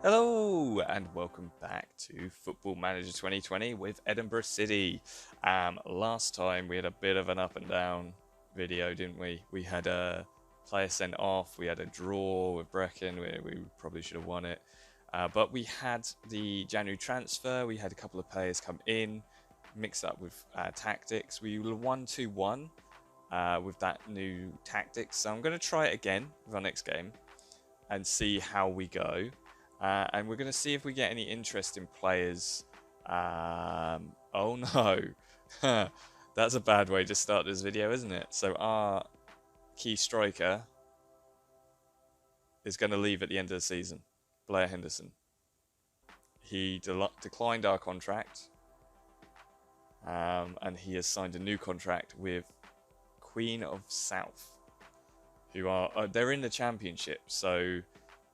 Hello and welcome back to Football Manager 2020 with Edinburgh City. Last time we had a bit of an up and down video, didn't we? We had a player sent off, we had a draw with Brecon, we probably should have won it. But we had the January transfer, we had a couple of players come in, mixed up with tactics. We were 1-2-1 with that new tactics. So I'm going to try it again with our next game and see how we go. And we're going to see if we get any interesting players. Oh no, that's a bad way to start this video, isn't it? So our key striker is going to leave at the end of the season, Blair Henderson. He declined our contract, and he has signed a new contract with Queen of South, who are they're in the championship, so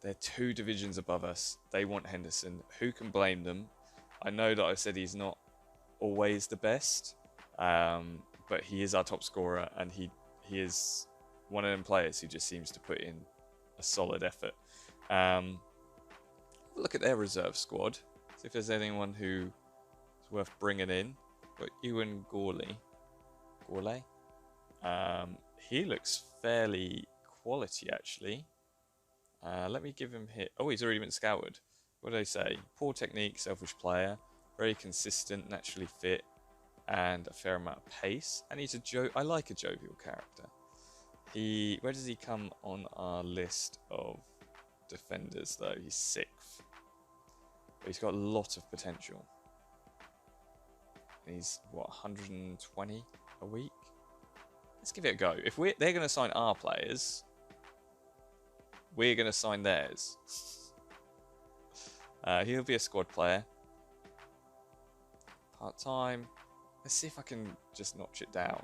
they're 2 divisions above us. They want Henderson. Who can blame them? I know that I said he's not always the best, but he is our top scorer, and he is one of them players who just seems to put in a solid effort. Look at their reserve squad. See if there's anyone who is worth bringing in. Got Ewan Gourley. He looks fairly quality, actually. Let me give him hit. Oh, he's already been scouted. What do they say? Poor technique, selfish player, very consistent, naturally fit, and a fair amount of pace. And he's I like a jovial character. Where does he come on our list of defenders though? He's 6th. But he's got a lot of potential. He's what, 120 a week? Let's give it a go. If they're going to sign our players, we're going to sign theirs. He'll be a squad player. Part-time. Let's see if I can just notch it down.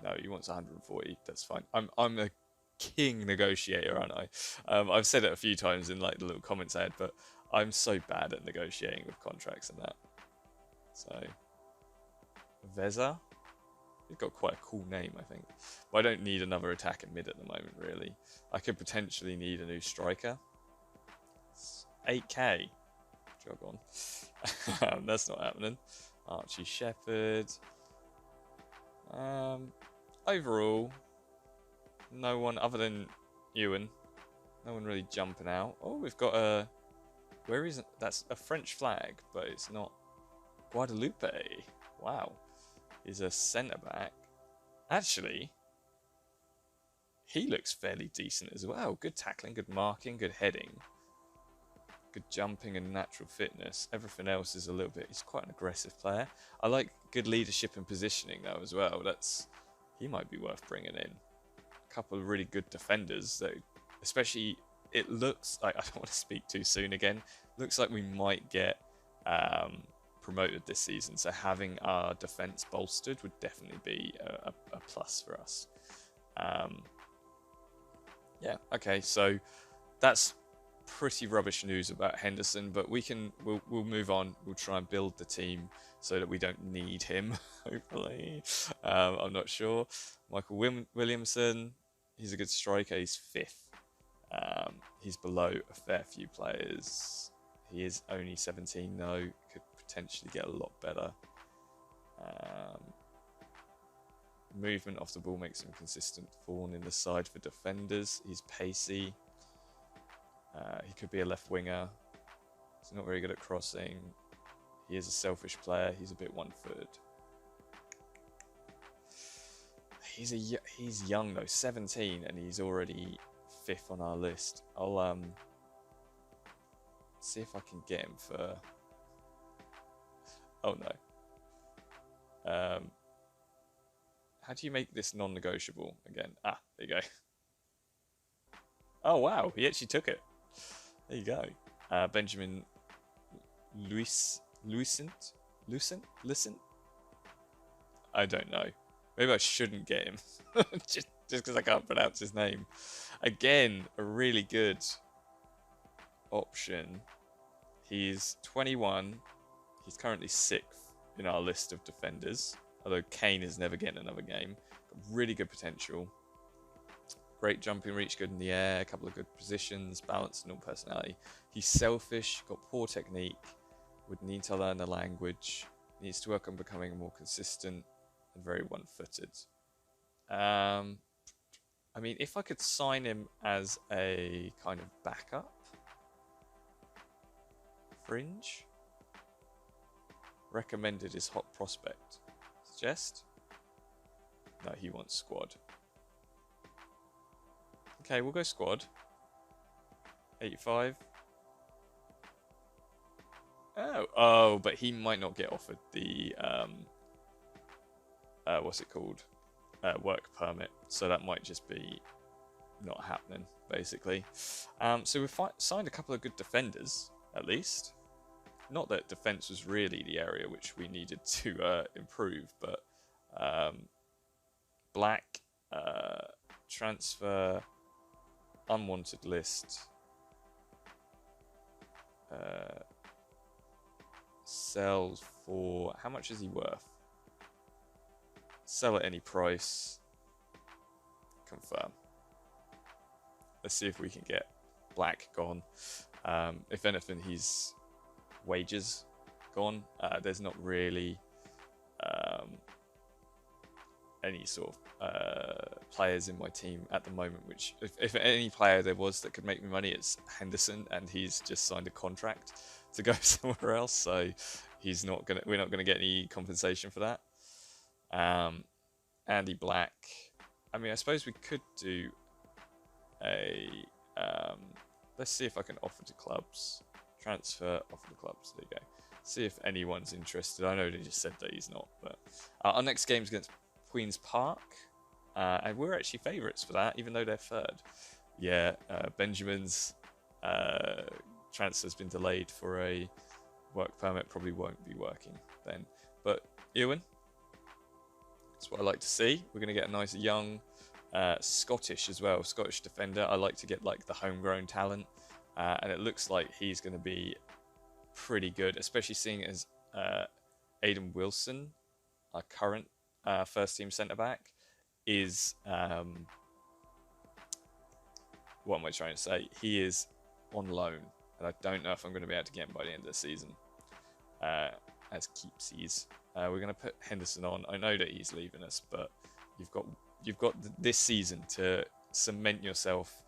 No, he wants 140. That's fine. I'm a king negotiator, aren't I? I've said it a few times in like the little comments I had, but I'm so bad at negotiating with contracts and that. So, Veza. He's got quite a cool name, I think. But I don't need another attacker mid at the moment, really. I could potentially need a new striker. It's 8k. Jog on. That's not happening. Archie Shepherd. Overall, no one other than Ewan. No one really jumping out. Oh, we've got a... Where isn't... That's a French flag, but it's not... Guadeloupe. Wow. Is a centre-back. Actually, he looks fairly decent as well. Good tackling, good marking, good heading, good jumping and natural fitness. Everything else is a little bit... He's quite an aggressive player. I like good leadership and positioning though as well. He might be worth bringing in. A couple of really good defenders though. Especially, it looks like... I don't want to speak too soon again. Looks like we might get... promoted this season, so having our defense bolstered would definitely be a plus for us. Yeah, okay, so that's pretty rubbish news about Henderson, but we'll move on. We'll try and build the team so that we don't need him, hopefully. I'm not sure. Michael Williamson, he's a good striker. He's 5th. He's below a fair few players. He is only 17 though. Could potentially get a lot better. Movement off the ball makes him consistent thorn in the side for defenders. He's pacey. He could be a left winger. He's not very good at crossing. He is a selfish player. He's a bit one-footed. He's young though, 17, and he's already 5th on our list. I'll see if I can get him for... Oh no. How do you make this non-negotiable again? Ah, there you go. Oh wow, he actually took it. There you go. Benjamin Lucent? I don't know. Maybe I shouldn't get him. just because I can't pronounce his name. Again, a really good option. He's 21. He's currently 6th in our list of defenders. Although Kane is never getting another game. Got really good potential. great jumping reach, good in the air, a couple of good positions, balance and all personality. He's selfish, got poor technique, would need to learn the language, needs to work on becoming more consistent, and very one-footed. I mean, if I could sign him as a kind of backup, fringe, recommended is hot prospect. Suggest? No, he wants squad. Okay, we'll go squad. 85. Oh, but he might not get offered the what's it called? Work permit. So that might just be not happening, basically. So we've signed a couple of good defenders, at least. Not that defense was really the area which we needed to improve, but Black, transfer, unwanted list, sells for, how much is he worth? Sell at any price, confirm. Let's see if we can get Black gone. If anything, his wages gone. There's not really any sort of players in my team at the moment, which if any player there was that could make me money, it's Henderson, and he's just signed a contract to go somewhere else, so we're not gonna get any compensation for that. Andy Black, I mean, I suppose we could do a let's see if I can offer to clubs, transfer, offer to clubs, there you go, see if anyone's interested. I know they just said that he's not, but our next game's against Queen's Park, and we're actually favourites for that, even though they're third. Yeah, Benjamin's transfer's been delayed for a work permit, probably won't be working then. But Ewan, that's what I like to see. We're going to get a nice young Scottish as well, Scottish defender. I like to get like the homegrown talent, and it looks like he's going to be pretty good, especially seeing as Aidan Wilson, our current first team centre back, is what am I trying to say? He is on loan, and I don't know if I'm going to be able to get him by the end of the season as keepsies. We're going to put Henderson on. I know that he's leaving us, but you've got this season to cement yourself.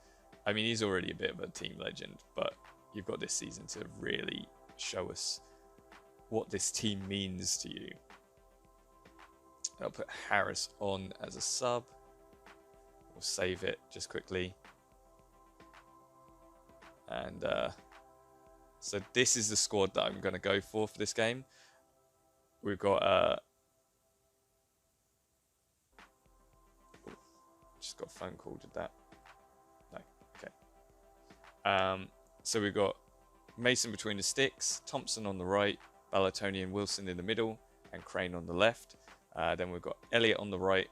I mean, he's already a bit of a team legend, but you've got this season to really show us what this team means to you. I'll put Harris on as a sub. We'll save it just quickly. And so this is the squad that I'm going to go for this game. We've got just got a phone call. Did that? No. Okay. So we've got Mason between the sticks, Thompson on the right, Ballatoni and Wilson in the middle, and Crane on the left. Then we've got Elliott on the right,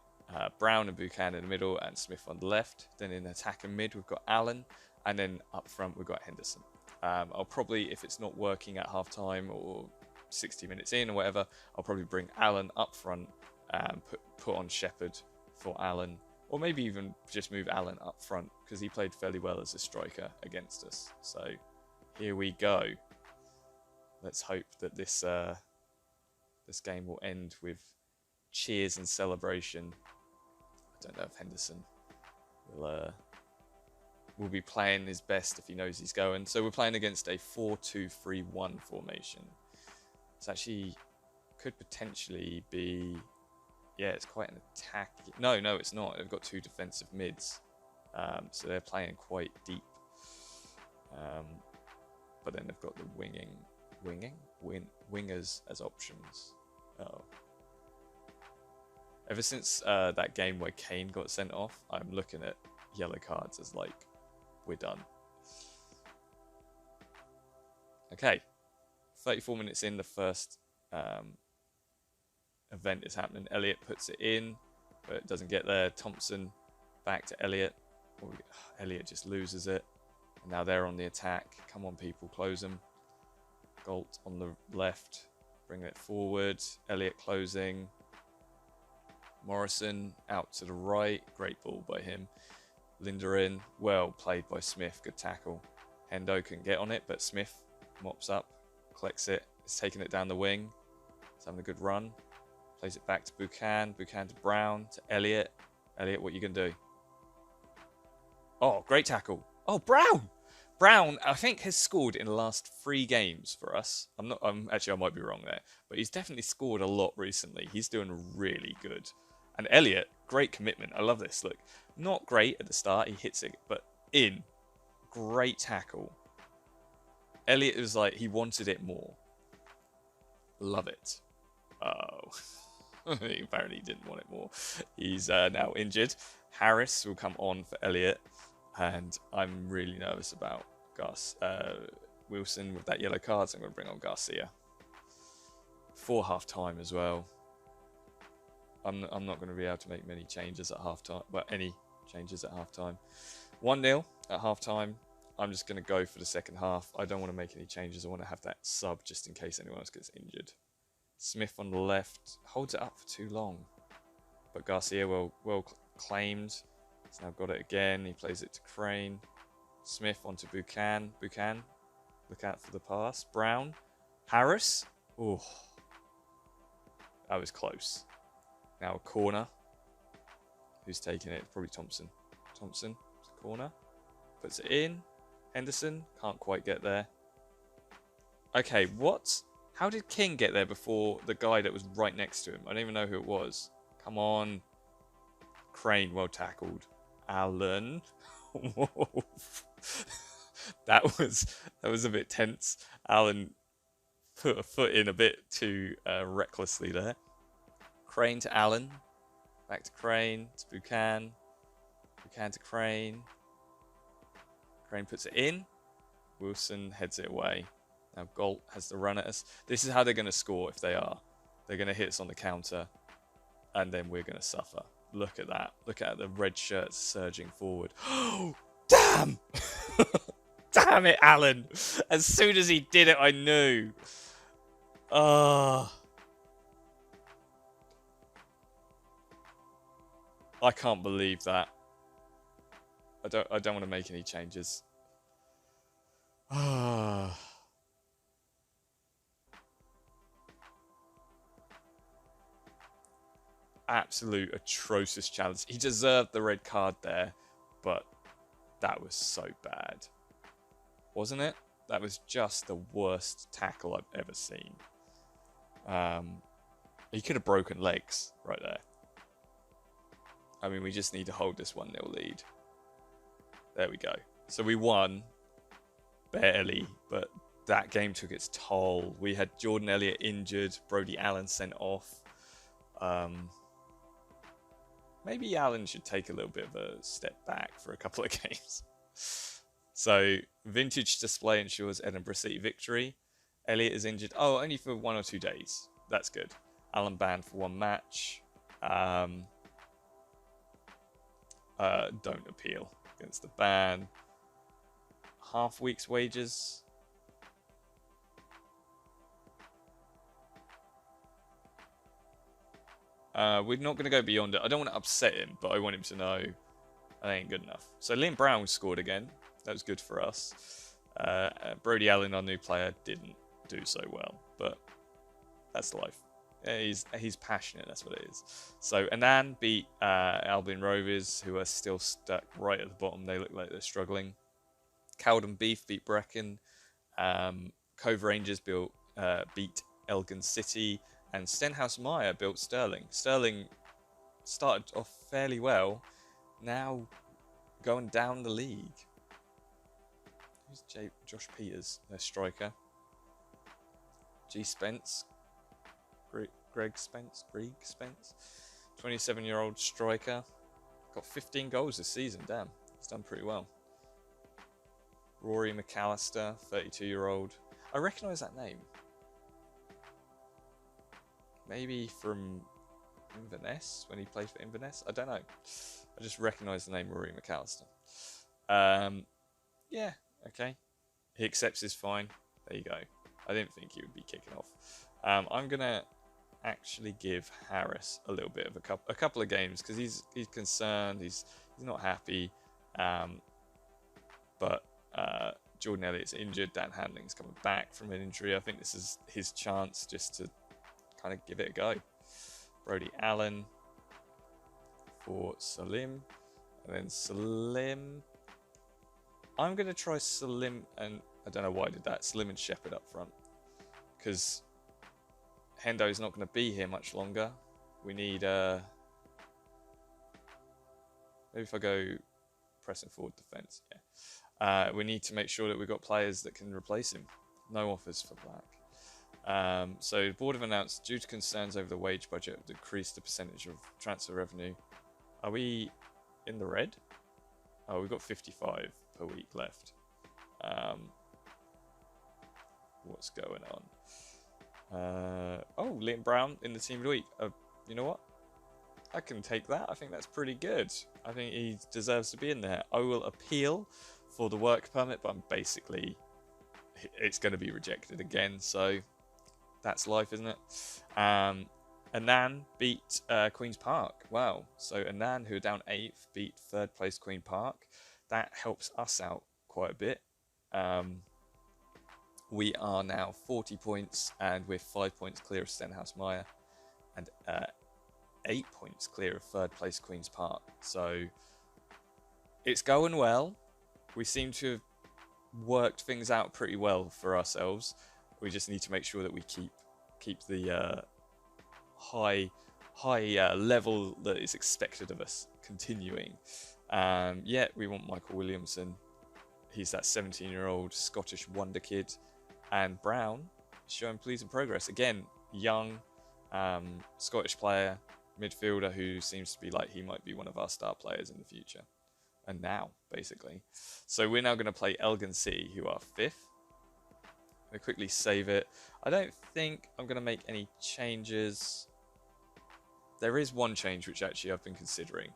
Brown and Buchanan in the middle, and Smith on the left. Then in attack and mid, we've got Allen, and then up front, we've got Henderson. I'll probably, if it's not working at half time or 60 minutes in or whatever, I'll probably bring Allen up front and put on Shepherd for Allen, or maybe even just move Allen up front because he played fairly well as a striker against us. So here we go. Let's hope that this game will end with cheers and celebration. I don't know if Henderson will be playing his best if he knows he's going. So we're playing against a 4-2-3-1 formation. It's actually could potentially be, yeah, it's quite an attack. No, it's not. They've got two defensive mids, so they're playing quite deep. But then they've got the wingers as options. Oh. Ever since that game where Kane got sent off, I'm looking at yellow cards as like, we're done. Okay, 34 minutes in, the first event is happening. Elliott puts it in, but it doesn't get there. Thompson back to Elliott. Elliott just loses it. And now they're on the attack. Come on, people, close them. Galt on the left, bring it forward. Elliott closing. Morrison out to the right. Great ball by him. Linda in. Well played by Smith. Good tackle. Hendo can get on it, but Smith mops up, collects it. Is taking it down the wing. He's having a good run. Plays it back to Buchan. Buchan to Brown. To Elliot. Elliot, what are you going to do? Oh, great tackle. Oh, Brown! Brown, I think, has scored in the last 3 games for us. Actually, I might be wrong there. But he's definitely scored a lot recently. He's doing really good. And Elliot, great commitment. I love this. Look, not great at the start. He hits it, but in. Great tackle. Elliot was like, he wanted it more. Love it. Oh. He apparently didn't want it more. He's now injured. Harris will come on for Elliot. And I'm really nervous about Wilson with that yellow card. So I'm going to bring on Garcia. For half-time as well. I'm not going to be able to make many changes at half-time. Well, any changes at half-time. 1-0 at half-time. I'm just going to go for the second half. I don't want to make any changes. I want to have that sub just in case anyone else gets injured. Smith on the left. Holds it up for too long. But Garcia well claimed. He's now got it again. He plays it to Crane. Smith onto Buchan. Buchan. Look out for the pass. Brown. Harris. Oh. That was close. Now a corner. Who's taking it? Probably Thompson. Thompson. Corner. Puts it in. Henderson. Can't quite get there. Okay, what? How did King get there before the guy that was right next to him? I don't even know who it was. Come on. Crane, well tackled. Allen. Whoa. That was a bit tense. Allen put a foot in a bit too recklessly there. Crane to Allen. Back to Crane. To Buchan. Buchan to Crane. Crane puts it in. Wilson heads it away. Now Galt has the run at us. This is how they're going to score if they are. They're going to hit us on the counter. And then we're going to suffer. Look at that. Look at the red shirts surging forward. Oh, damn! Damn it, Allen. As soon as he did it, I knew. I can't believe that. I don't want to make any changes. Absolute atrocious challenge. He deserved the red card there, but that was so bad. Wasn't it? That was just the worst tackle I've ever seen. He could have broken legs right there. I mean, we just need to hold this 1-0 lead. There we go. So we won. Barely, but that game took its toll. We had Jordan Elliott injured, Brody Allen sent off. Maybe Allen should take a little bit of a step back for a couple of games. So, vintage display ensures Edinburgh City victory. Elliott is injured. Oh, only for 1 or 2 days. That's good. Allen banned for 1 match. Don't appeal against the ban. Half week's wages. We're not going to go beyond it. I don't want to upset him, but I want him to know that ain't good enough. So Liam Brown scored again. That was good for us. Brody Allen, our new player, didn't do so well, but that's life. Yeah, he's passionate, that's what it is. So Annan beat Albion Rovers, who are still stuck right at the bottom. They look like they're struggling. Cowden Beef beat Brecon. Cove Rangers beat Elgin City. And Stenhouse Meyer built Stirling. Stirling started off fairly well. Now going down the league. Who's Josh Peters, their striker? G. Spence. Greg Spence. 27-year-old striker. Got 15 goals this season. Damn. He's done pretty well. Rory McAllister, 32-year-old. I recognise that name. Maybe from Inverness, when he played for Inverness. I don't know. I just recognise the name Rory McAllister. Yeah, okay. He accepts his fine. There you go. I didn't think he would be kicking off. I'm going to actually give Harris a little bit of a couple of games because he's concerned. He's not happy. But Jordan Elliott's injured. Dan Handling's coming back from an injury. I think this is his chance just to kind of give it a go. Brody Allen for Salim. And then Salim. I'm going to try Salim and... I don't know why I did that. Salim and Shepherd up front. Because Hendo's not going to be here much longer. We need... maybe if I go pressing forward defence. Yeah. We need to make sure that we've got players that can replace him. No offers for Black. So the board have announced, due to concerns over the wage budget, decreased the percentage of transfer revenue. Are we in the red? Oh, we've got 55 per week left. What's going on? Oh, Liam Brown in the team of the week. You know what? I can take that. I think that's pretty good. I think he deserves to be in there. I will appeal for the work permit, but I'm basically... it's going to be rejected again, so that's life, isn't it? Annan beat Queen's Park. Wow. So Annan, who are down 8th, beat 3rd place Queen Park. That helps us out quite a bit. We are now 40 points, and we're 5 points clear of Stenhouse Meyer, and 8 points clear of 3rd place Queen's Park. So it's going well. We seem to have worked things out pretty well for ourselves. We just need to make sure that we keep the high level that is expected of us continuing. Yeah, we want Michael Williamson. He's that 17-year-old Scottish wonder kid. And Brown showing pleasing progress. Again, young Scottish player, midfielder who seems to be like he might be one of our star players in the future. And now, basically. So we're now going to play Elgin City, who are 5th. I'm going to quickly save it. I don't think I'm going to make any changes. There is one change which actually I've been considering.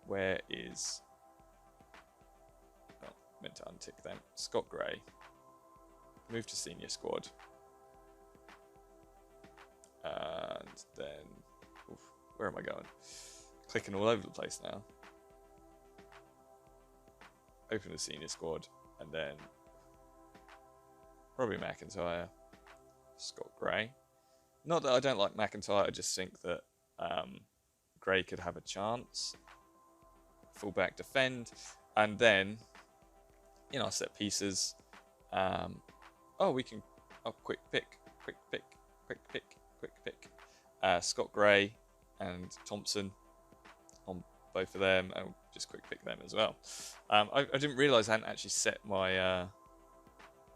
Where is... oh, meant to untick them. Scott Gray. Move to senior squad. And then... oof, where am I going? Clicking all over the place now. Open the senior squad. And then... Robbie McIntyre. Scott Gray. Not that I don't like McIntyre, I just think that Gray could have a chance. Fullback defend. And then, in our set pieces, oh, we can, oh, quick pick. Scott Gray and Thompson on both of them, and just quick pick them as well. I didn't realise I hadn't actually set my,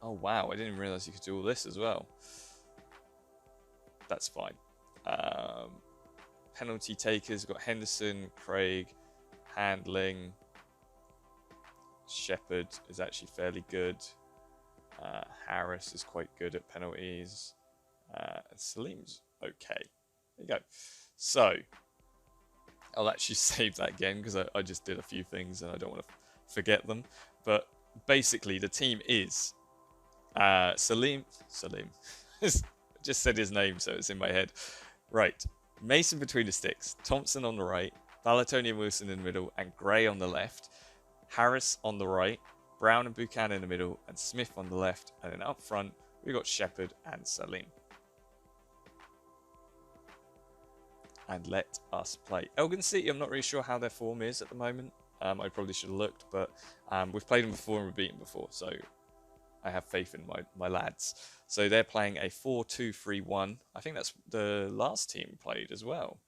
oh wow, I didn't even realise you could do all this as well. That's fine. Penalty takers, we've got Henderson, Craig, Handling. Shepherd is actually fairly good. Harris is quite good at penalties. Salim's okay. There you go. So, I'll actually save that again because I just did a few things and I don't want to forget them. But basically, the team is Salim. Just said his name, so it's in my head. Right. Mason between the sticks. Thompson on the right. Balatoni and Wilson in the middle. And Gray on the left. Harris on the right. Brown and Buchanan in the middle. And Smith on the left. And then up front, we've got Shepherd and Salim. And let us play. Elgin City, I'm not really sure how their form is at the moment. I probably should have looked, but we've played them before and we've beaten before, so I have faith in my lads. So they're playing a 4-2-3-1. I think that's the last team played as well.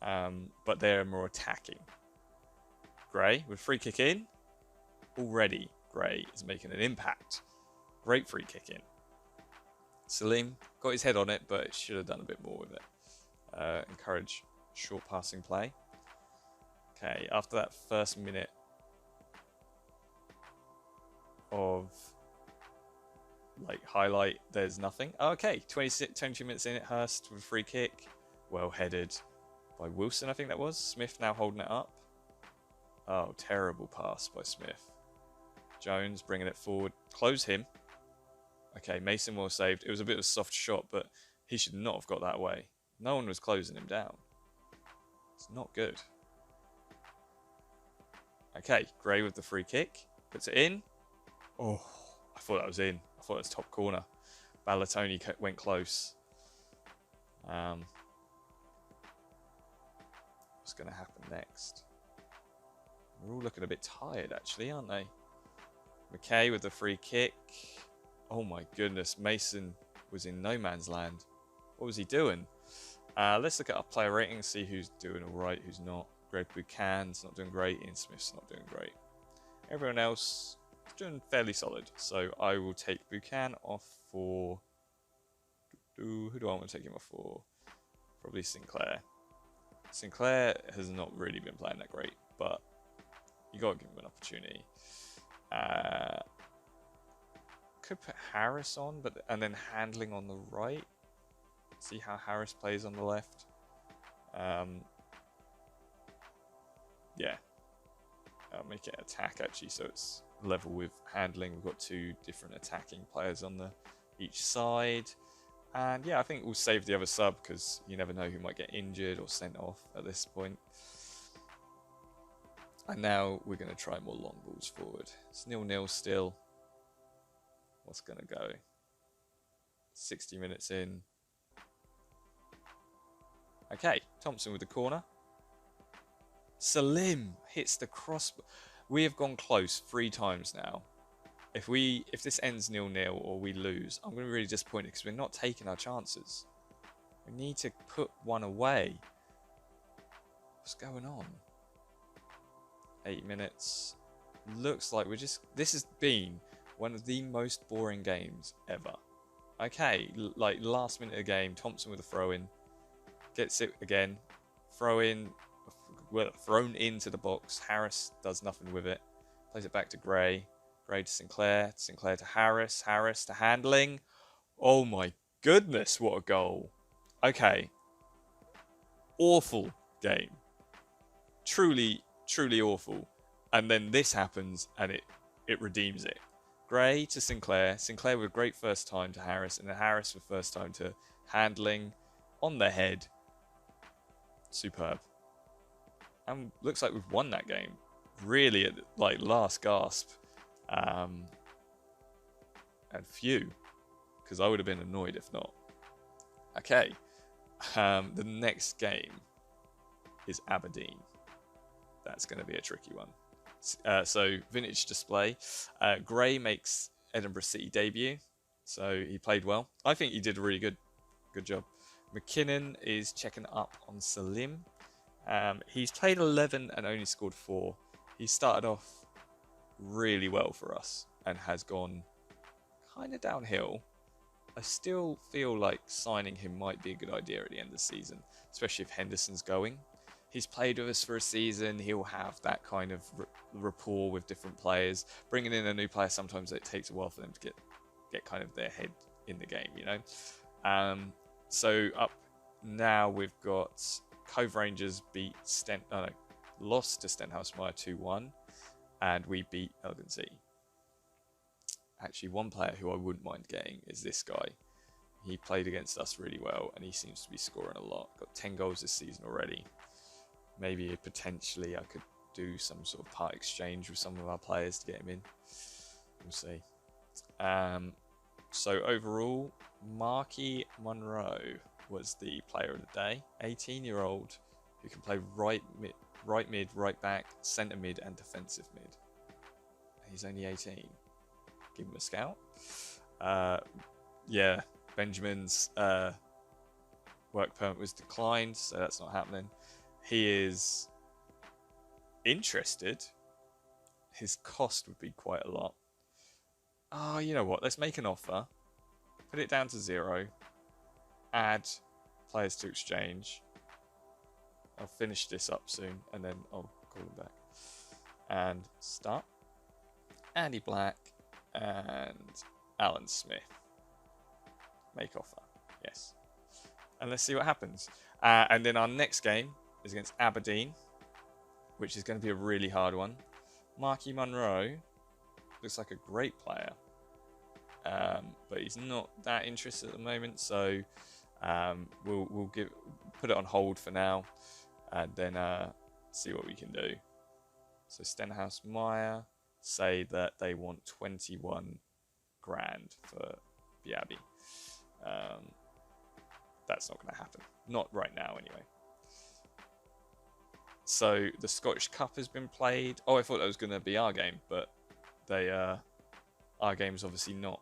But they're more attacking. Gray with free kick in. Already, Gray is making an impact. Great free kick in. Salim got his head on it, but should have done a bit more with it. Encourage short passing play. Okay, after that first minute of like highlight, there's nothing. Oh, okay, 22 minutes in it, Hurst with a free kick. Well headed by Wilson, I think that was. Smith now holding it up. Oh, terrible pass by Smith. Jones bringing it forward. Close him. Okay, Mason well saved. It was a bit of a soft shot, but he should not have got that way. No one was closing him down. It's not good. Okay, Gray with the free kick. Puts it in. Oh, I thought that was in. I thought it was top corner. Ballatoni went close. What's going to happen next? We're all looking a bit tired, actually, aren't they? McKay with the free kick. Oh my goodness, Mason was in no man's land. What was he doing? Let's look at our player rating, see who's doing all right, who's not. Greg Buchan's not doing great. Ian Smith's not doing great. Everyone else is doing fairly solid. So I will take Buchan off for... Who do I want to take him off for? Probably Sinclair. Sinclair has not really been playing that great, but you got to give him an opportunity. Could put Harris on, and then Handling on the right. See how Harris plays on the left. Yeah. I'll make it attack actually, so it's level with Handling. We've got two different attacking players on each side. And yeah, I think we'll save the other sub because you never know who might get injured or sent off at this point. And now we're going to try more long balls forward. It's 0-0 still. What's going to go? 60 minutes in. Okay, Thompson with the corner. Salim hits the cross. We have gone close 3 times now. If this ends 0-0 or we lose, I'm going to be really disappointed because we're not taking our chances. We need to put one away. What's going on? 8 minutes. Looks like this has been one of the most boring games ever. Okay, like last minute of the game, Thompson with a throw in. Gets it again. Thrown into the box. Harris does nothing with it. Plays it back to Gray. Gray to Sinclair. Sinclair to Harris. Harris to Handling. Oh my goodness, what a goal. Okay. Awful game. Truly, truly awful. And then this happens and it redeems it. Gray to Sinclair. Sinclair with a great first time to Harris. And then Harris with first time to Handling. On the head. Superb. And looks like we've won that game. Really at like last gasp. And phew. Because I would have been annoyed if not. Okay. The next game is Aberdeen. That's going to be a tricky one. So, vintage display. Gray makes Edinburgh City debut. So, he played well. I think he did a really good job. McKinnon is checking up on Salim. He's played 11 and only scored 4. He started off really well for us and has gone kind of downhill. I still feel like signing him might be a good idea at the end of the season, especially if Henderson's going. He's played with us for a season. He'll have that kind of rapport with different players. Bringing in a new player, sometimes it takes a while for them to get kind of their head in the game, you know. So up now we've got Cove Rangers lost to Stenhousemeyer 2-1, and we beat Elgin. Actually, one player who I wouldn't mind getting is this guy. He played against us really well, and he seems to be scoring a lot. Got 10 goals this season already. Maybe potentially I could do some sort of part exchange with some of our players to get him in. We'll see. So overall, Marky Monroe was the player of the day. 18-year-old who can play right mid, right back, centre mid, and defensive mid. He's only 18. Give him a scout. Yeah, Benjamin's work permit was declined, so that's not happening. He is interested. His cost would be quite a lot. Oh, you know what? Let's make an offer. Put it down to 0. Add players to exchange. I'll finish this up soon, and then I'll call him back. And start. Andy Black and Alan Smith. Make offer. Yes. And let's see what happens. And then our next game is against Aberdeen, which is going to be a really hard one. Marky Monroe looks like a great player, but he's not that interested at the moment, so we'll put it on hold for now. and then see what we can do. So Stenhouse Meyer say that they want 21 grand for the Abbey. That's not going to happen. Not right now, anyway. So the Scottish Cup has been played. Oh, I thought that was going to be our game, but they our game's obviously not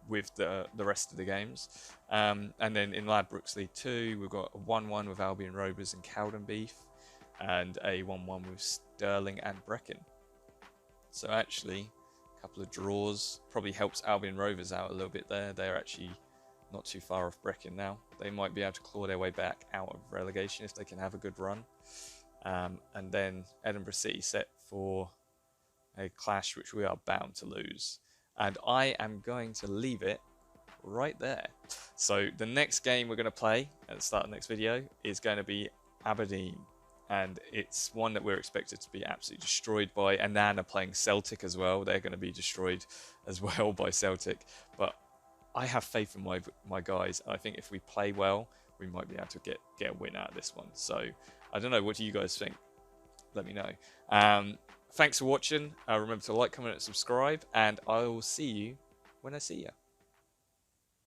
with the rest of the games. And then in Ladbrokes League 2, we've got a 1-1 with Albion Rovers and Cowdenbeath, and a 1-1 with Stirling and Brecon. So actually, a couple of draws probably helps Albion Rovers out a little bit there. They're actually not too far off Brecon now. They might be able to claw their way back out of relegation if they can have a good run. And then Edinburgh City set for a clash which we are bound to lose. And I am going to leave it right there. So the next game we're going to play at the start of the next video is going to be Aberdeen. And it's one that we're expected to be absolutely destroyed by. And Annan are playing Celtic as well. They're going to be destroyed as well by Celtic. But I have faith in my guys. I think if we play well, we might be able to get a win out of this one. So I don't know. What do you guys think? Let me know. Thanks for watching. Remember to like, comment, and subscribe. And I will see you when I see you.